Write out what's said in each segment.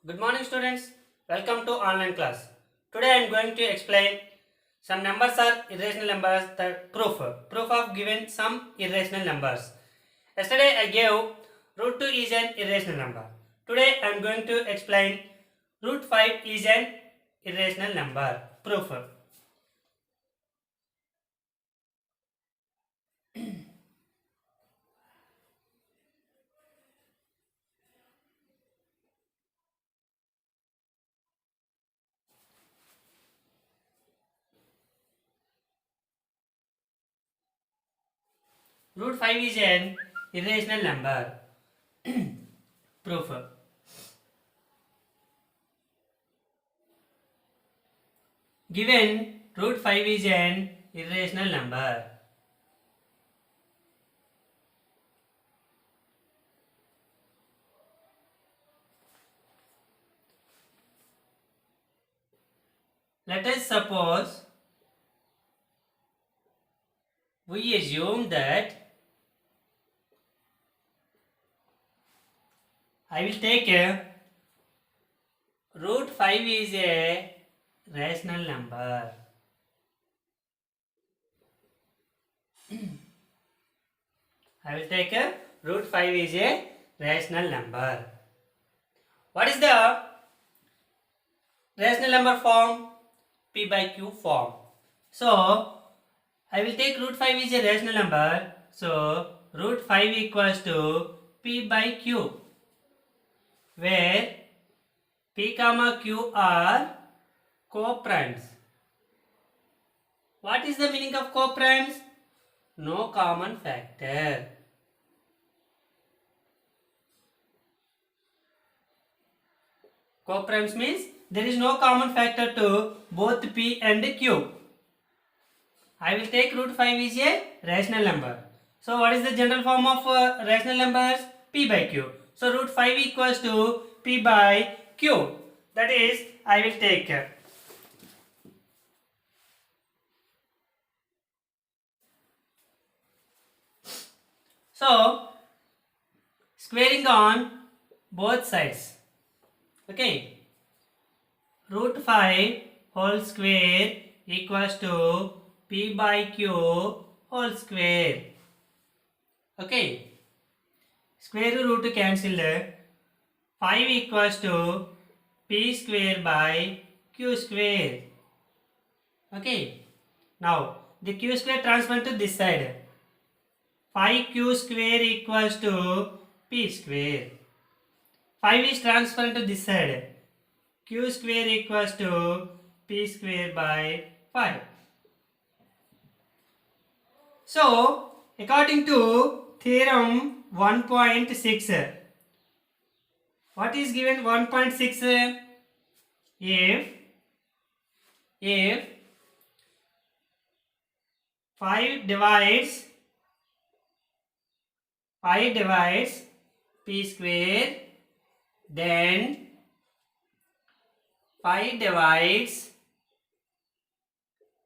Good morning students. Welcome to online class. Today I am going to explain some numbers are irrational numbers, the proof of given some irrational numbers. Yesterday I gave root 2 is an irrational number. Today I am going to explain root 5 is an irrational number. Proof. Root 5 is an irrational number. Proof. Given root 5 is an irrational number. Let us suppose we assume that I will take a root 5 is a rational number. I will take a root 5 is a rational number. What is the rational number form? P by Q form. So, I will take root 5 is a rational number. So, root 5 equals to P by Q, where P comma Q are co-primes. What is the meaning of co-primes? No common factor. Co-primes means there is no common factor to both P and Q. I will take root 5 is a rational number. So what is the general form of rational numbers? P by Q. So root 5 equals to P by Q. That is, I will take so squaring on both sides. Okay. Root 5 whole square equals to P by Q whole square. Okay. Square root cancelled. 5 equals to P square by Q square. Okay. Now the Q square transferred to this side. 5Q square equals to P square. 5 is transferred to this side. Q square equals to P square by 5. So, according to theorem 1.6, what is given 1.6? If 5 divides P square, then 5 divides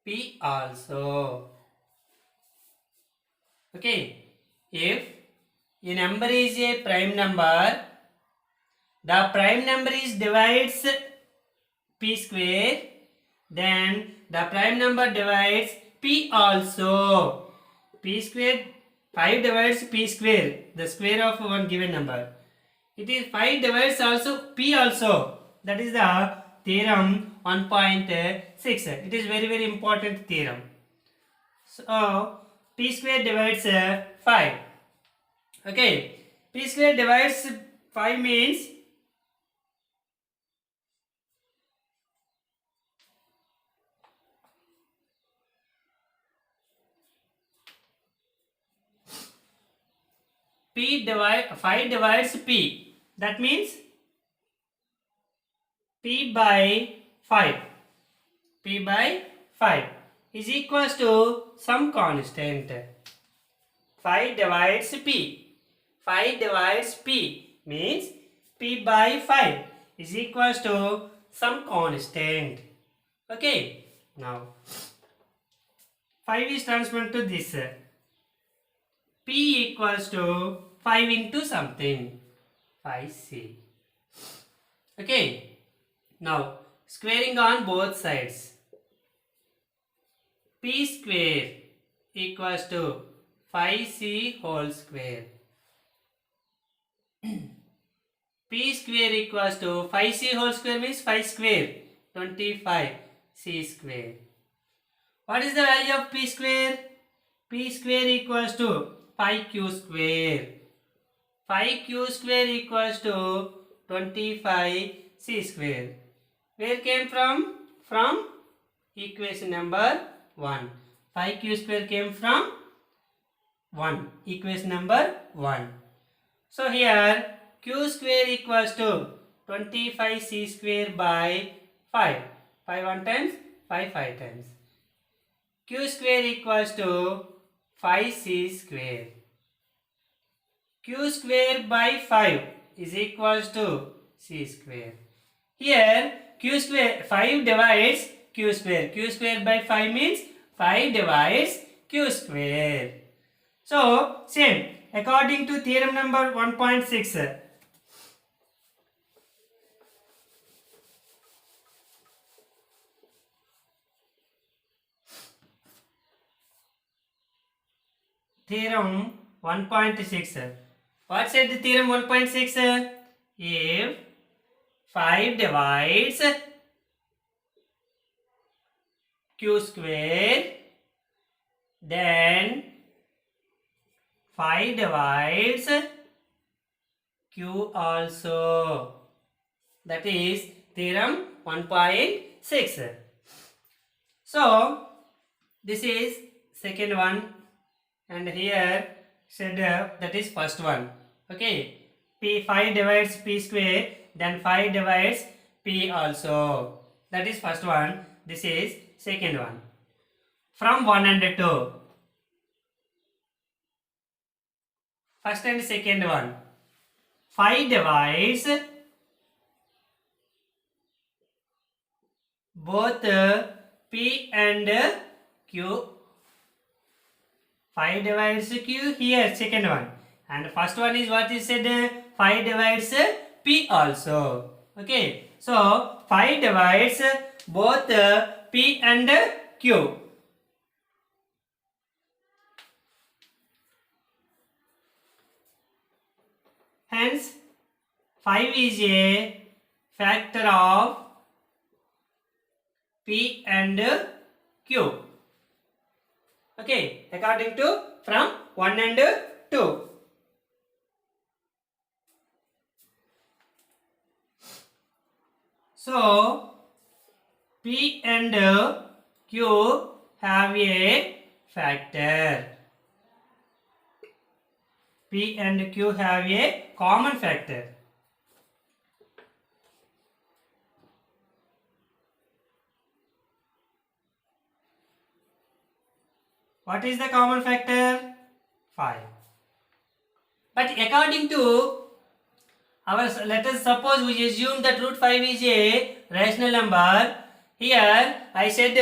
P also. Okay, if a number is a prime number, the prime number is divides P square, then the prime number divides P also. P square, 5 divides P square, the square of one given number. It is 5 divides also P also. That is the theorem 1.6. It is very important theorem. So P square divides 5. Okay. P square divides 5 means P divide 5 divides P. That means P by 5. P by 5 is equals to some constant. 5 divides P. 5 divides P means P by 5 is equals to some constant. Okay. Now 5 is transferred to this. P equals to 5 into something. 5C. Okay. Now squaring on both sides. P square equals to 5c whole square. P square equals to 5c whole square means 5 square 25c square. What is the value of p square? P square equals to 5q square. 5q square equals to 25c square. Where came from? From equation number 1. 5q square came from 1. Equation number 1. So here q square equals to 25c square by 5. 5 1 times, 5 5 times. Q square equals to 5c square. Q square by 5 is equals to c square. Here q square 5 divides q square. Q square by 5 means 5 divides q square. So same according to theorem number 1.6. Theorem 1.6. What said the theorem 1.6? If 5 divides q square, then 5 divides q also. That is theorem 1.6. So this is second one, and here said that is first one. Okay, p 5 divides p square, then 5 divides p also. That is first one. This is second one. From 1 and 2. First and second one. 5 divides both p and q. 5 divides q here, second one. And first one is what is said, 5 divides p also. Okay, so 5 divides both p and q. Hence 5 is a factor of p and q. Okay, according to from 1 and 2. So p and q have a factor. P and q have a common factor. What is the common factor? 5. But according to our, let us suppose we assume that root 5 is a rational number. Here I said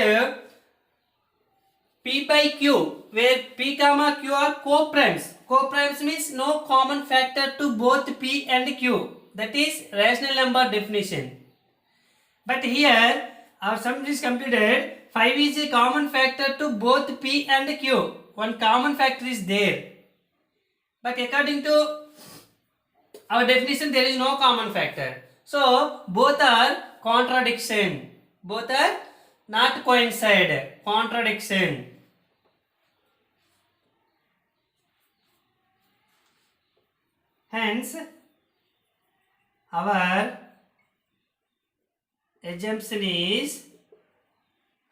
p by q, where p comma q are co-primes. Co-primes means no common factor to both p and q. That is rational number definition. But here our sum is completed. 5 is a common factor to both p and q. One common factor is there. But according to our definition, there is no common factor. So both are contradiction. Both are not coincide. Contradiction. Hence, our assumption is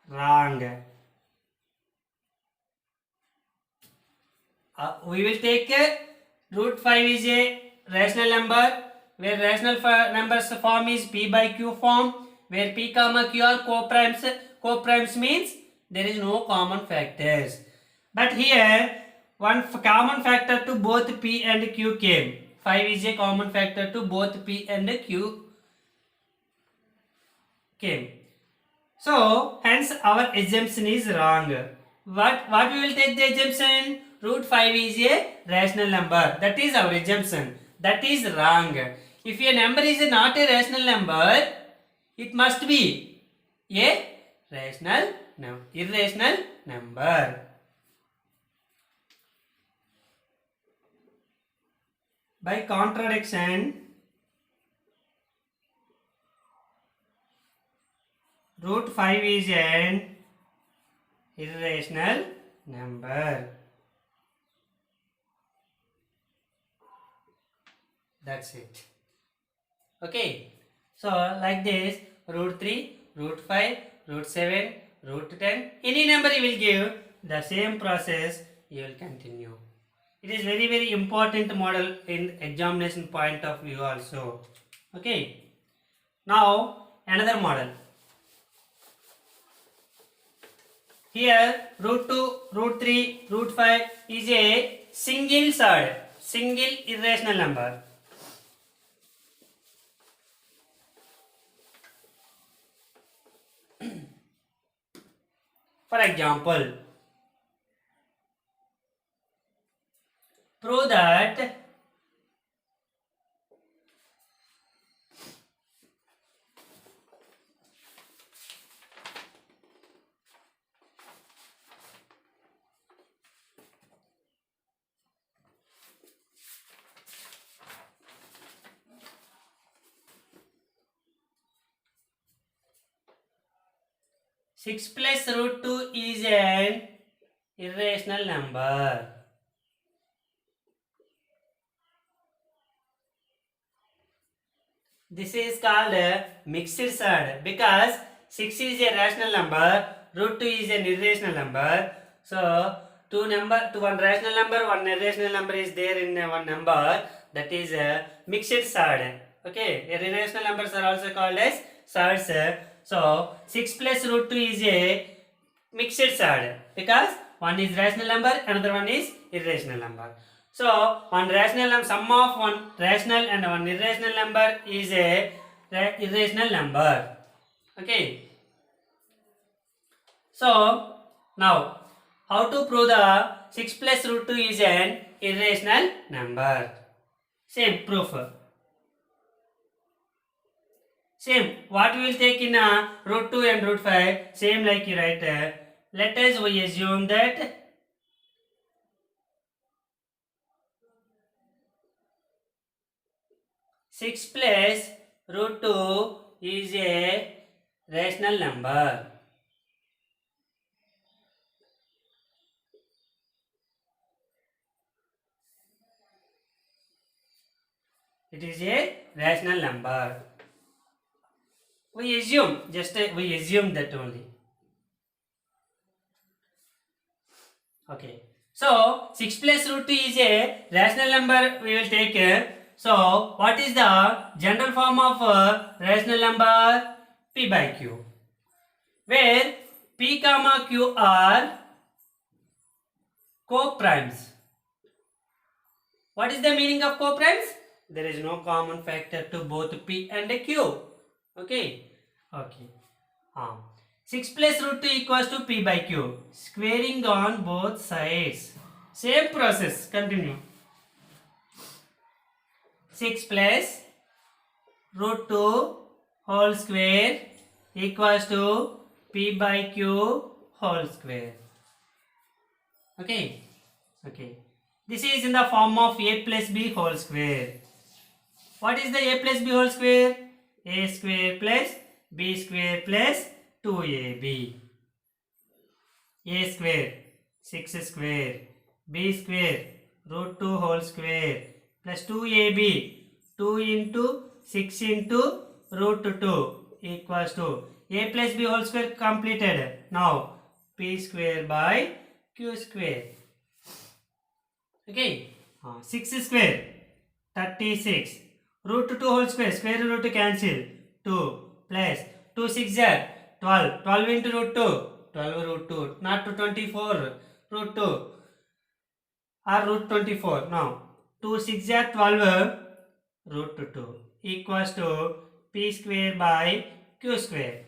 wrong. We will take root 5 is a rational number, where rational numbers form is p by q form, where p comma q are co-primes. Co-primes means there is no common factors. But here one common factor to both p and q came. 5 is a common factor to both p and q came. So hence our assumption is wrong. What we will take the assumption? Root 5 is a rational number. That is our assumption. That is wrong. if a number is not a rational number, it must be a irrational number. By contradiction, root 5 is an irrational number. That's it. Okay. So like this, root 3, root 5, root 7, root 10, any number you will give, the same process you will continue. It is very, very important model in examination point of view also. Okay. Now another model. Here root 2, root 3, root 5 is a single irrational number. For example, prove that six plus root 2 is an irrational number. This is called a mixed surd because 6 is a rational number, root 2 is an irrational number. So one rational number, one irrational number is there in one number, that is a mixed surd. Okay, irrational numbers are also called as surds. So 6 plus root 2 is a mixed surd because one is rational number, another one is irrational number. So one rational number, sum of one rational and one irrational number is a irrational number. Okay. So now how to prove the 6 plus root 2 is an irrational number? Same proof. Same, what we will take in root 2 and root 5, same like you write. Let us we assume that six plus root 2 is a rational number. It is a rational number. We assume, we assume that only. Okay. So 6 plus root 2 is a rational number we will take. So what is the general form of rational number? P by Q. Where P comma Q are co-primes. What is the meaning of co-primes? There is no common factor to both P and Q. Okay. Okay. 6 plus root 2 equals to P by Q. Squaring on both sides. Same process. Continue. 6 plus root 2 whole square equals to P by Q whole square. Okay. Okay. This is in the form of A plus B whole square. What is the A plus B whole square? A square plus B square plus 2AB. A square 6 square, B square root 2 whole square plus 2AB, 2 into 6 into root 2 equals to A plus B whole square completed. Now P square by Q square. Okay, 6 square 36, root 2 whole square root cancel, 2 plus 2 6 are 12, 12 into root 2, 12 root 2, not to 24 root 2 or root 24. Now 2 6 are 12 root 2 equals to P square by Q square.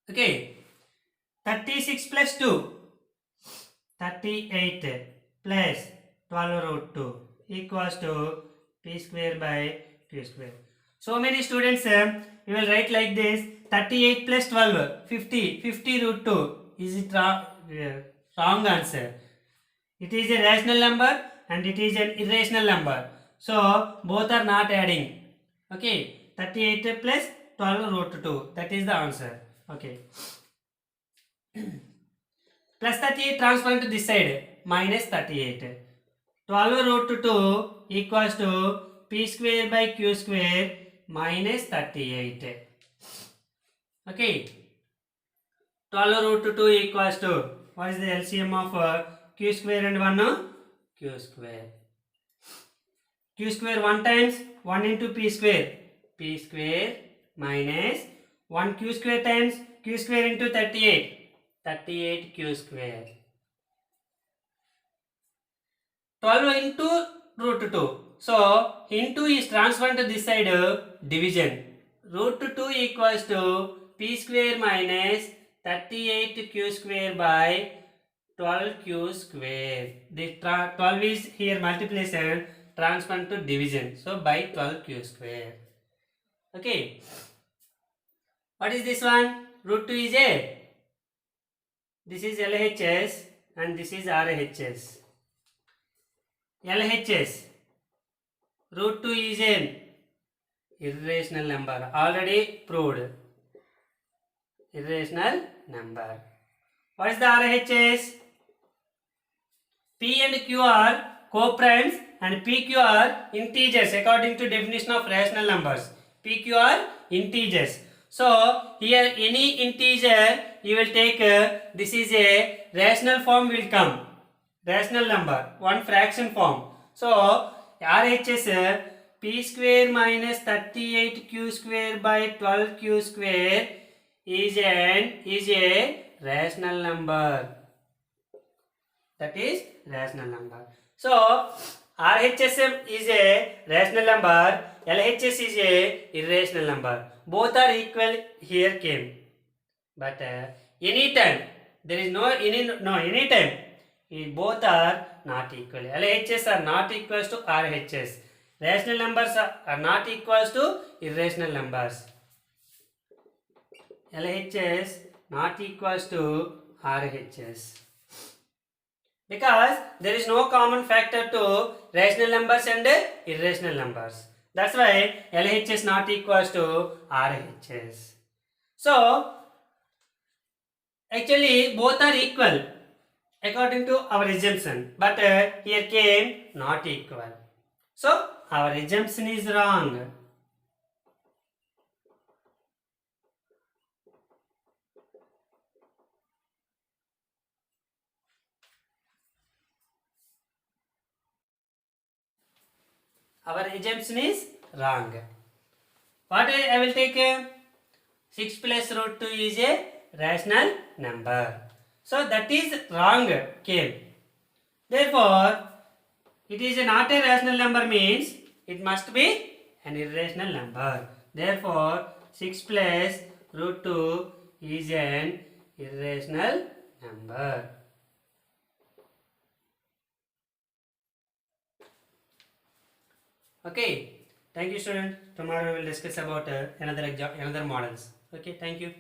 Okay, 36 plus 2, 38 plus 12 root 2 equals to P square by q square. So many students, you will write like this: 38 plus 12, 50. 50 root 2. Is it wrong? Wrong answer. It is a rational number and it is an irrational number. So both are not adding. Okay, 38 plus 12 root 2. That is the answer. Okay. Plus 38 transfer to this side. Minus 38. 12 root 2 equals to p square by q square minus 38. Okay. 12 root 2 equals to, what is the LCM of q square and 1? Q square. Q square 1 times 1 into p square. P square minus 1 q square times q square into 38. 38 q square. 12 into root 2. So, into is transferred to this side, division. Root 2 equals to p square minus 38 q square by 12 q square. The 12 is here multiplication, transferred to division. So, by 12 q square. Okay. What is this one? Root 2 is a. This is LHS and this is RHS. LHS. Root 2 is an irrational number. Already proved. Irrational number. What is the RHS? P and Q are co-primes and PQ are integers according to definition of rational numbers. PQ are integers. So, here any integer you will take, this is a rational form will come. Rational number, one fraction form. So, RHS p square minus 38q square by 12q square is a rational number. That is rational number. So, RHS is a rational number, LHS is a irrational number. Both are equal here came. But anytime, there is no anytime, both are not equal. LHS are not equals to RHS. Rational numbers are not equals to irrational numbers. LHS not equals to RHS. Because there is no common factor to rational numbers and irrational numbers. That's why LHS not equals to RHS. So, actually both are equal according to our assumption. But here came not equal. So, our assumption is wrong. Our assumption is wrong. What I will take? 6 plus root 2 is a rational number. So that is wrong came. Therefore, it is not a rational number means it must be an irrational number. Therefore, 6 plus root 2 is an irrational number. Okay. Thank you, student. Tomorrow we will discuss about another models. Okay. Thank you.